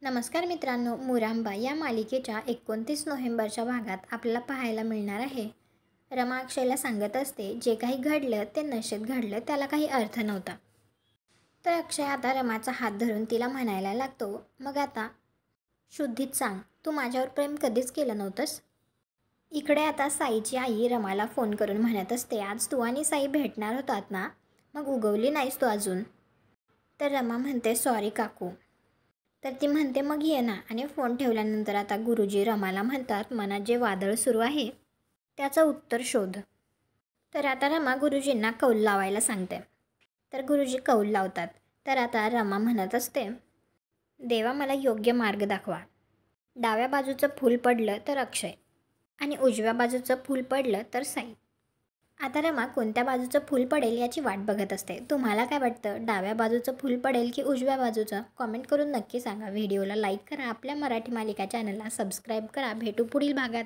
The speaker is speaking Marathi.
नमस्कार मित्रांनो, मुरांबा या मालिकेच्या 29 नोव्हेंबरच्या भागात आपल्याला पाहायला मिळणार आहे. रमा अक्षयला सांगत असते, जे काही घडलं ते नशेत घडलं, त्याला काही अर्थ नव्हता. तर अक्षय आता रमाचा हात धरून तिला म्हणायला लागतो, मग आता शुद्धीत सांग, तू माझ्यावर प्रेम कधीच केलं नव्हतंस. इकडे आता साईची आई रमाला फोन करून म्हणत असते, आज तू आणि साई भेटणार होतात ना, मग उगवली नाहीस तू अजून. तर रमा म्हणते, सॉरी काकू. तर ती म्हणते, मग ये ना. आणि फोन ठेवल्यानंतर आता गुरुजी रमाला म्हणतात, मनात जे वादळ सुरू आहे त्याचं उत्तर शोध. तर आता रमा गुरुजींना कौल लावायला सांगते. तर गुरुजी कौल लावतात. तर आता रमा म्हणत असते, देवा मला योग्य मार्ग दाखवा. डाव्या बाजूचं फूल पडलं तर अक्षय आणि उजव्या बाजूचं फूल पडलं तर साई. आता रमा कोणत्या बाजूचं फूल पडेल याची वाट बघत असते. तुम्हाला काय वाटतं, डाव्या बाजूचं फूल पडेल की उजव्या बाजूचं? कॉमेंट करून नक्की सांगा. व्हिडिओला लाईक करा, आपल्या मराठी मालिका चॅनलला सबस्क्राईब करा. भेटू पुढील भागात.